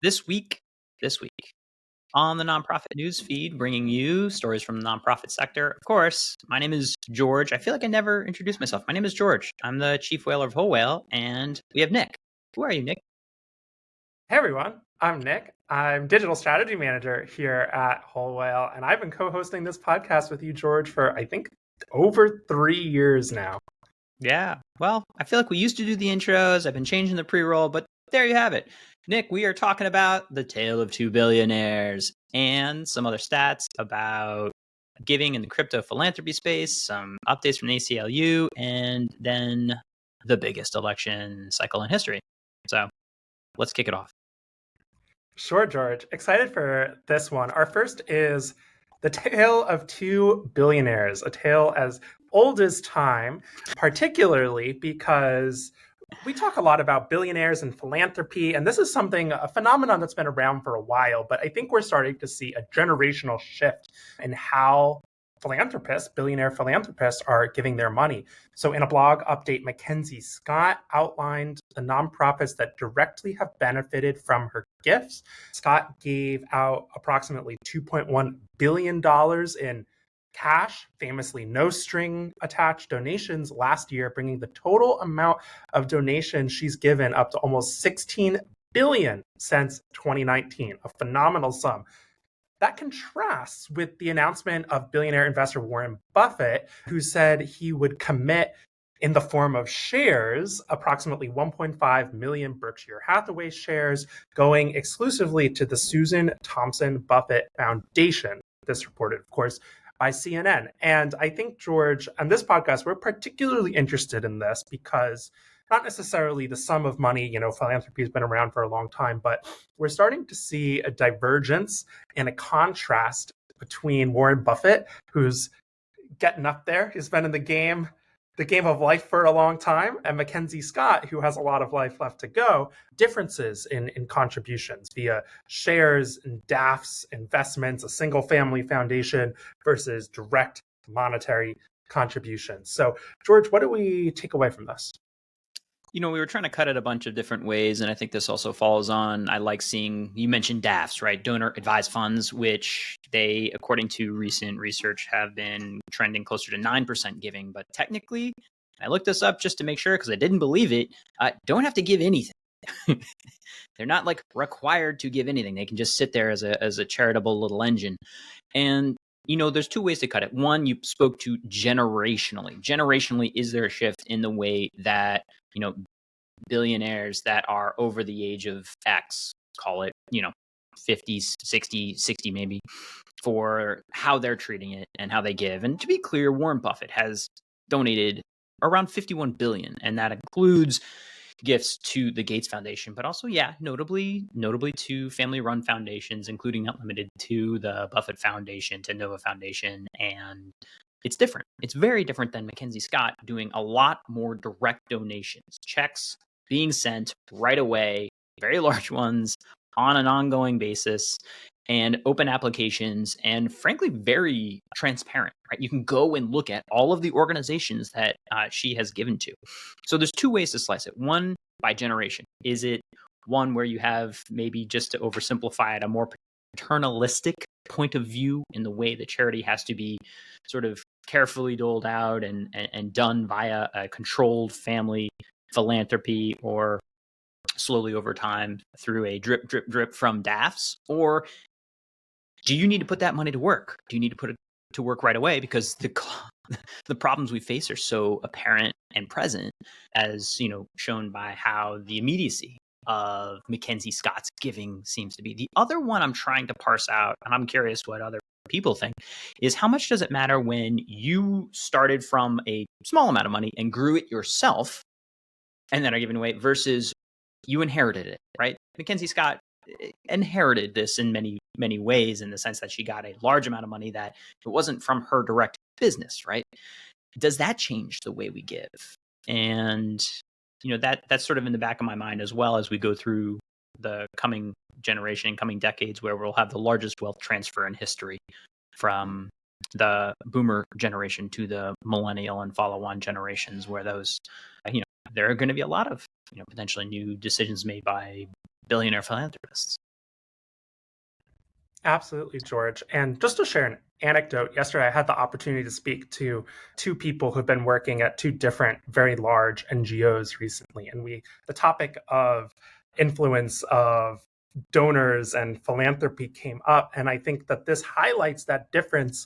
This week, on the nonprofit news feed, bringing you stories from the nonprofit sector. Of course, my name is George. I feel like I never introduced myself. My name is George. I'm the chief whaler of Whole Whale, and we have Nick. Who are you, Nick? Hey everyone, I'm Nick. I'm digital strategy manager here at Whole Whale, and I've been co-hosting this podcast with you, George, for I think over 3 years now. Yeah, well, I feel like we used to do the intros. I've been changing the pre-roll, but there you have it. Nick, we are talking about the tale of two billionaires and some other stats about giving in the crypto philanthropy space, some updates from the ACLU, and then the biggest election cycle in history. So let's kick it off. Sure, George. Excited for this one. Our first is the tale of two billionaires, a tale as old as time, particularly because we talk a lot about billionaires and philanthropy, and this is a phenomenon that's been around for a while, but I think we're starting to see a generational shift in how billionaire philanthropists are giving their money. So in a blog update, Mackenzie Scott outlined the nonprofits that directly have benefited from her gifts. Scott gave out approximately $2.1 billion in cash, famously no string attached donations last year, bringing the total amount of donations she's given up to almost 16 billion since 2019, a phenomenal sum. That contrasts with the announcement of billionaire investor Warren Buffett, who said he would commit in the form of shares, approximately 1.5 million Berkshire Hathaway shares, going exclusively to the Susan Thompson Buffett Foundation. This reported, of course, by CNN. And I think, George, on this podcast, we're particularly interested in this because not necessarily the sum of money, philanthropy has been around for a long time, but we're starting to see a divergence and a contrast between Warren Buffett, who's getting up there, he's been in the game of life for a long time, and Mackenzie Scott, who has a lot of life left to go, differences in contributions via shares and DAFs, investments, a single family foundation versus direct monetary contributions. So, George, what do we take away from this? We were trying to cut it a bunch of different ways, and I think this also falls on, I like seeing, you mentioned DAFs, right? Donor advised funds, which they, according to recent research, have been trending closer to 9% giving. But technically, I looked this up just to make sure because I didn't believe it, don't have to give anything. They're not like required to give anything. They can just sit there as a charitable little engine. And there's two ways to cut it. One, you spoke to generationally. Generationally, is there a shift in the way that, billionaires that are over the age of X, call it, 50s, 60 maybe, for how they're treating it and how they give? And to be clear, Warren Buffett has donated around 51 billion, and that includes gifts to the Gates Foundation, but also, notably to family-run foundations, including not limited to the Buffett Foundation, to Nova Foundation, and it's different. It's very different than Mackenzie Scott doing a lot more direct donations, checks being sent right away, very large ones on an ongoing basis, and open applications, and frankly, very transparent, right? You can go and look at all of the organizations that she has given to. So there's two ways to slice it. One, by generation. Is it one where you have, maybe just to oversimplify it, a more paternalistic point of view in the way the charity has to be sort of carefully doled out and done via a controlled family philanthropy, or slowly over time through a drip, drip, drip from DAFs? Or do you need to put that money to work? Do you need to put it to work right away? Because the problems we face are so apparent and present, as shown by how the immediacy of Mackenzie Scott's giving seems to be. The other one I'm trying to parse out, and I'm curious what other people think, is how much does it matter when you started from a small amount of money and grew it yourself and then are giving away, versus you inherited it, right? Mackenzie Scott inherited this in many, many ways, in the sense that she got a large amount of money that it wasn't from her direct business, right? Does that change the way we give? And that's sort of in the back of my mind, as well as we go through the coming generation, coming decades, where we'll have the largest wealth transfer in history from the boomer generation to the millennial and follow-on generations, where those, there are going to be a lot of, potentially new decisions made by billionaire philanthropists. Absolutely, George. And just to share an anecdote, yesterday I had the opportunity to speak to two people who've been working at two different very large NGOs recently. And the topic of influence of donors and philanthropy came up. And I think that this highlights that difference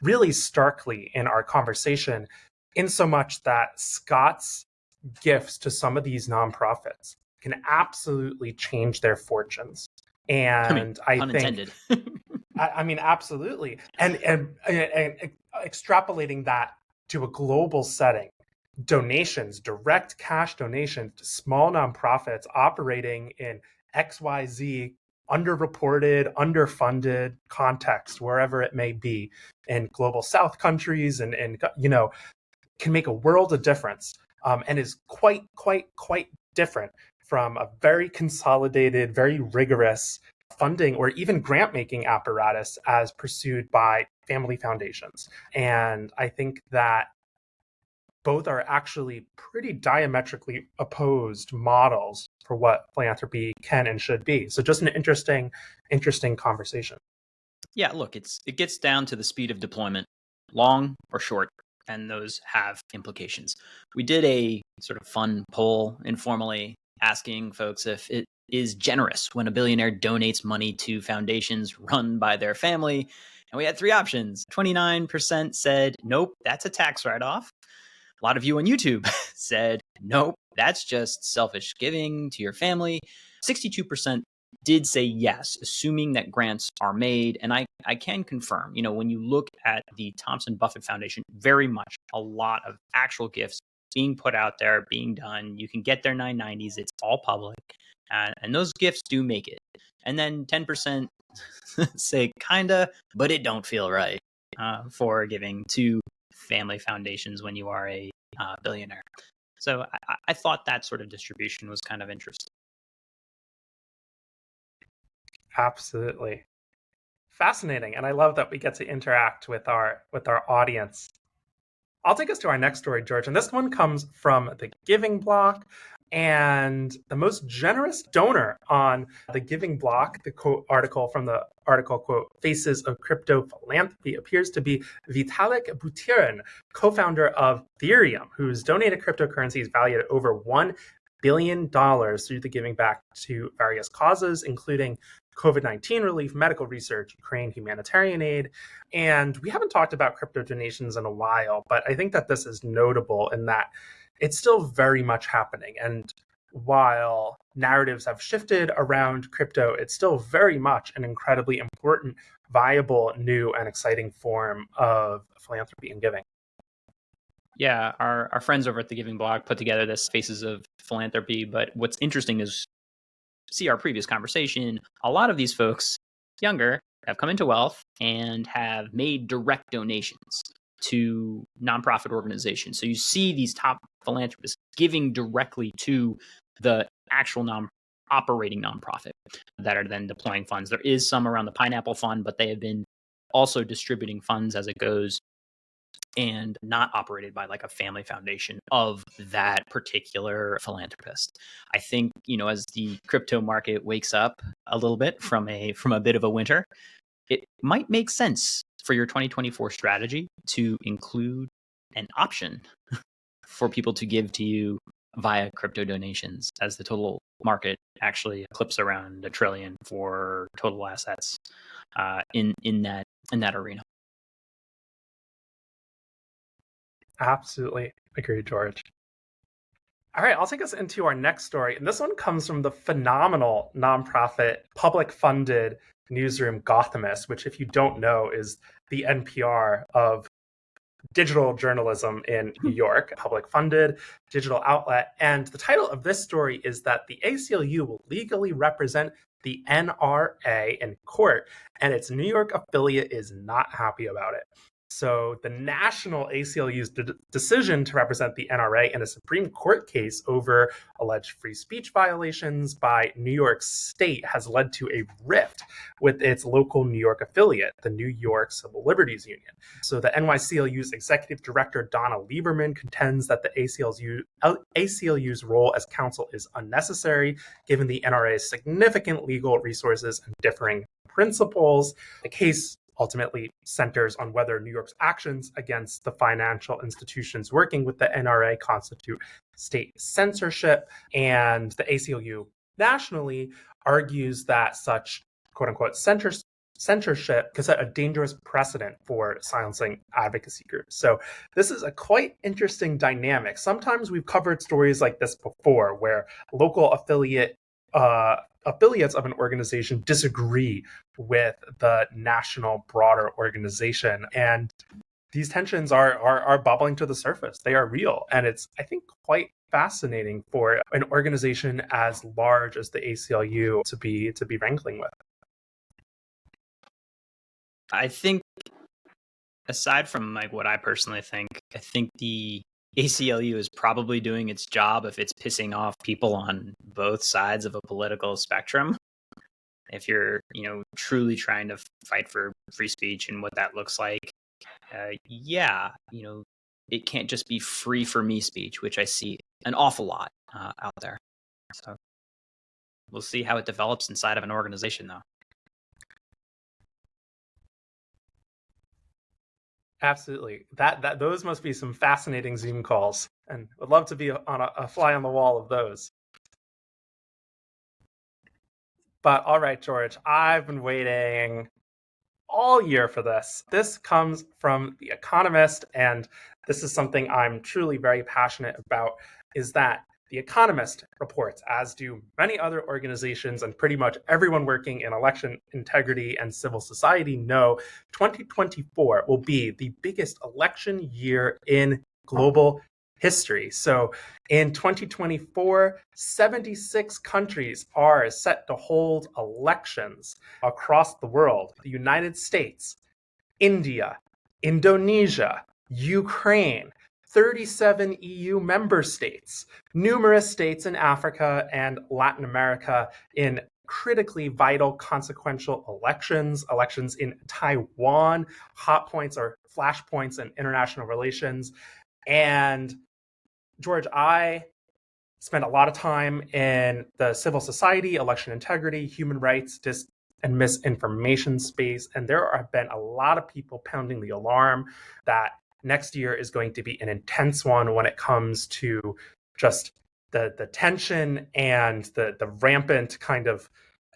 really starkly in our conversation, in so much that Scott's gifts to some of these nonprofits can absolutely change their fortunes. And I pun think intended. I mean, absolutely. And extrapolating that to a global setting, donations, direct cash donations to small nonprofits operating in XYZ underreported, underfunded context, wherever it may be, in global South countries, and can make a world of difference, and is quite different from a very consolidated, very rigorous funding or even grant making apparatus as pursued by family foundations. And I think that both are actually pretty diametrically opposed models for what philanthropy can and should be. So just an interesting conversation. Yeah, look, it gets down to the speed of deployment, long or short, and those have implications. We did a sort of fun poll informally asking folks if it is generous when a billionaire donates money to foundations run by their family. And we had three options. 29% said, nope, that's a tax write off. A lot of you on YouTube said, nope, that's just selfish giving to your family. 62% did say yes, assuming that grants are made. And I can confirm, when you look at the Thompson Buffett Foundation, very much a lot of actual gifts being put out there, being done. You can get their 990s. It's all public. And those gifts do make it. And then 10% say kinda, but it don't feel right for giving to family foundations when you are a billionaire. So I thought that sort of distribution was kind of interesting. Absolutely. Fascinating. And I love that we get to interact with our audience. I'll take us to our next story, George. And this one comes from the Giving Block. And the most generous donor on the Giving Block, the quote article from the article, quote, Faces of Crypto Philanthropy, appears to be Vitalik Buterin, co-founder of Ethereum, who's donated cryptocurrencies valued at over $1 billion through the giving back to various causes, including COVID-19 relief, medical research, Ukraine humanitarian aid. And we haven't talked about crypto donations in a while, but I think that this is notable in that it's still very much happening. And while narratives have shifted around crypto, it's still very much an incredibly important, viable, new, and exciting form of philanthropy and giving. Yeah, our friends over at the Giving Blog put together this Faces of Philanthropy. But what's interesting is, see our previous conversation, a lot of these folks, younger, have come into wealth and have made direct donations to nonprofit organizations. So you see these top philanthropists giving directly to the actual operating nonprofit that are then deploying funds. There is some around the Pineapple Fund, but they have been also distributing funds as it goes and not operated by like a family foundation of that particular philanthropist. I think, as the crypto market wakes up a little bit from a bit of a winter, it might make sense for your 2024 strategy to include an option for people to give to you via crypto donations, as the total market actually eclipses around $1 trillion for total assets in that arena. Absolutely agree, George. All right, I'll take us into our next story. And this one comes from the phenomenal nonprofit, public funded newsroom Gothamist, which, if you don't know, is the NPR of digital journalism in New York, public funded digital outlet. And the title of this story is that the ACLU will legally represent the NRA in court, and its New York affiliate is not happy about it. So the national ACLU's decision to represent the NRA in a Supreme Court case over alleged free speech violations by New York State has led to a rift with its local New York affiliate, the New York Civil Liberties Union. So the NYCLU's executive director, Donna Lieberman, contends that the ACLU's role as counsel is unnecessary, given the NRA's significant legal resources and differing principles. The case ultimately centers on whether New York's actions against the financial institutions working with the NRA constitute state censorship. And the ACLU nationally argues that such quote unquote censorship could set a dangerous precedent for silencing advocacy groups. So this is a quite interesting dynamic. Sometimes we've covered stories like this before where local affiliates of an organization disagree with the national broader organization. And these tensions are bubbling to the surface. They are real. And it's, I think, quite fascinating for an organization as large as the ACLU to be wrangling with. I think, aside from like what I personally think, I think the ACLU is probably doing its job if it's pissing off people on both sides of a political spectrum. If you're, truly trying to fight for free speech and what that looks like, it can't just be free for me speech, which I see an awful lot out there. So we'll see how it develops inside of an organization, though. Absolutely. That those must be some fascinating Zoom calls, and would love to be on a fly on the wall of those. But all right, George, I've been waiting all year for this. This comes from The Economist, and this is something I'm truly very passionate about, is that The Economist reports, as do many other organizations and pretty much everyone working in election integrity and civil society know, 2024 will be the biggest election year in global history. So in 2024, 76 countries are set to hold elections across the world. The United States, India, Indonesia, Ukraine, 37 EU member states, numerous states in Africa and Latin America in critically vital, consequential elections in Taiwan, hot points or flashpoints in international relations. And George, I spent a lot of time in the civil society, election integrity, human rights, and misinformation space. And there have been a lot of people pounding the alarm that next year is going to be an intense one when it comes to just the tension and the rampant kind of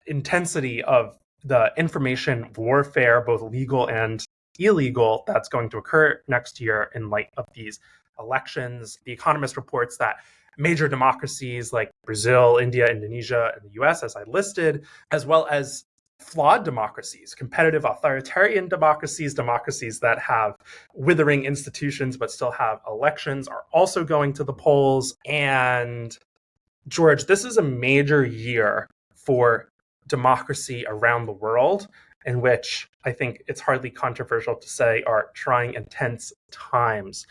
intensity of the information warfare, both legal and illegal, that's going to occur next year in light of these elections. The Economist reports that major democracies like Brazil, India, Indonesia, and the US, as I listed, as well as flawed democracies, competitive authoritarian democracies that have withering institutions but still have elections, are also going to the polls. And George, this is a major year for democracy around the world, in which I think it's hardly controversial to say are trying intense times.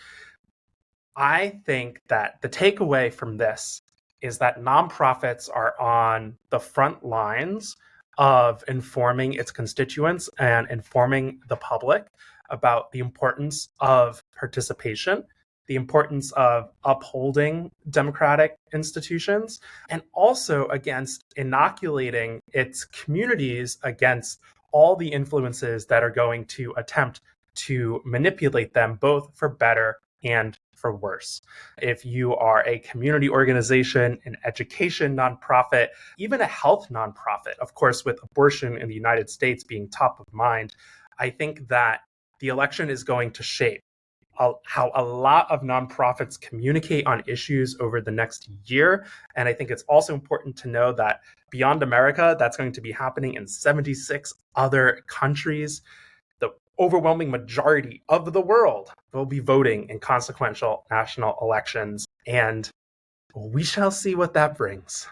I think that the takeaway from this is that nonprofits are on the front lines of informing its constituents and informing the public about the importance of participation, the importance of upholding democratic institutions, and also against inoculating its communities against all the influences that are going to attempt to manipulate them, both for better and for worse. If you are a community organization, an education nonprofit, even a health nonprofit, of course, with abortion in the United States being top of mind, I think that the election is going to shape how a lot of nonprofits communicate on issues over the next year. And I think it's also important to know that beyond America, that's going to be happening in 76 other countries. The overwhelming majority of the world will be voting in consequential national elections, and we shall see what that brings.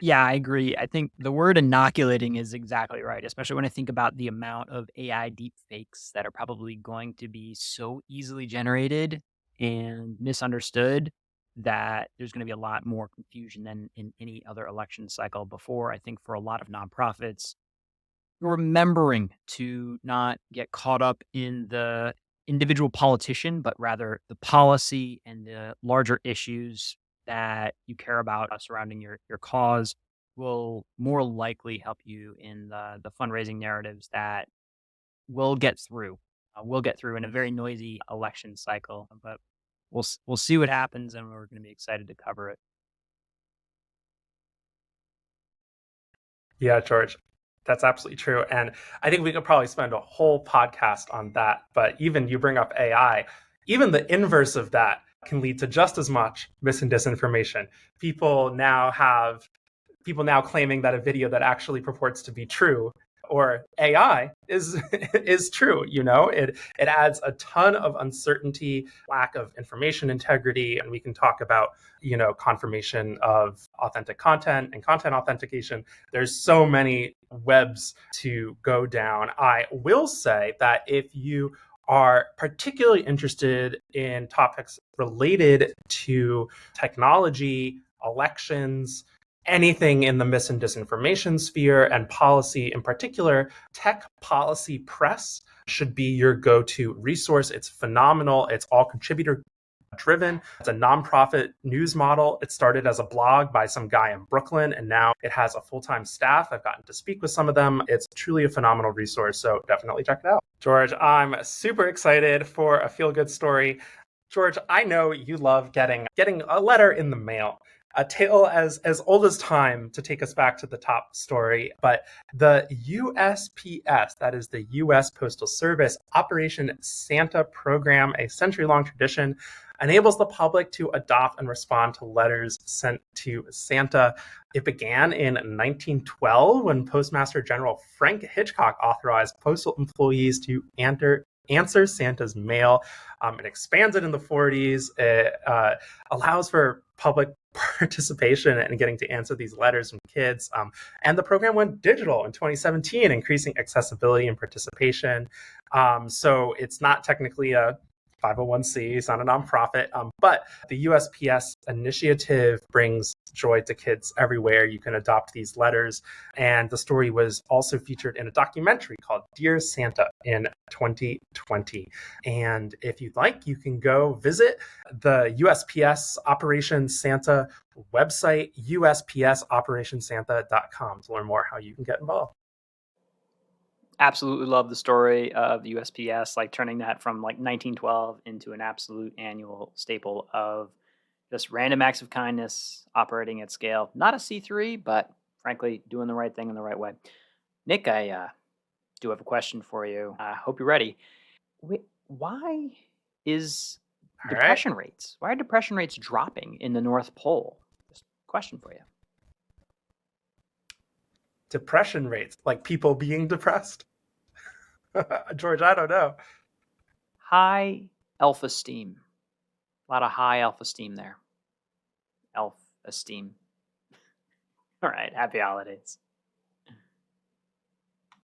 Yeah, I agree. I think the word inoculating is exactly right, especially when I think about the amount of AI deep fakes that are probably going to be so easily generated and misunderstood that there's going to be a lot more confusion than in any other election cycle before. I think for a lot of nonprofits, remembering to not get caught up in the individual politician, but rather the policy and the larger issues that you care about surrounding your cause will more likely help you in the fundraising narratives that will get through. Will get through in a very noisy election cycle, but we'll see what happens, and we're going to be excited to cover it. Yeah, George, that's absolutely true. And I think we could probably spend a whole podcast on that. But even you bring up AI, even the inverse of that can lead to just as much mis and disinformation. People now have people now claiming that a video that actually purports to be true or AI is is true. It adds a ton of uncertainty, lack of information integrity, and we can talk about confirmation of authentic content and content authentication. There's so many webs to go down. I will say that if you are particularly interested in topics related to technology, elections, anything in the mis and disinformation sphere and policy in particular, Tech Policy Press should be your go-to resource. It's phenomenal. It's all contributor driven. It's a nonprofit news model. It started as a blog by some guy in Brooklyn, and now it has a full-time staff. I've gotten to speak with some of them. It's truly a phenomenal resource, so definitely check it out. George, I'm super excited for a feel-good story. George, I know you love getting a letter in the mail, a tale as old as time, to take us back to the top story. But the USPS, that is the U.S. Postal Service Operation Santa program, a century-long tradition, enables the public to adopt and respond to letters sent to Santa. It began in 1912 when Postmaster General Frank Hitchcock authorized postal employees to answer Santa's mail. It expanded in the 40s. It allows for public participation and getting to answer these letters from kids. And the program went digital in 2017, increasing accessibility and participation. So it's not technically a 501c, it's not a nonprofit, but the USPS initiative brings joy to kids everywhere. You can adopt these letters. And the story was also featured in a documentary called Dear Santa in 2020. And if you'd like, you can go visit the USPS Operation Santa website, usoperationSanta.com, to learn more how you can get involved. Absolutely love the story of the USPS, like turning that from like 1912 into an absolute annual staple of just random acts of kindness operating at scale. Not a C3, but frankly, doing the right thing in the right way. Nick, I do have a question for you. I hope you're ready. Why is All right. why are depression rates dropping in the North Pole? Just a question for you. Depression rates, like people being depressed. George, I don't know. High elf esteem. A lot of high elf esteem there. Elf esteem. All right. Happy holidays.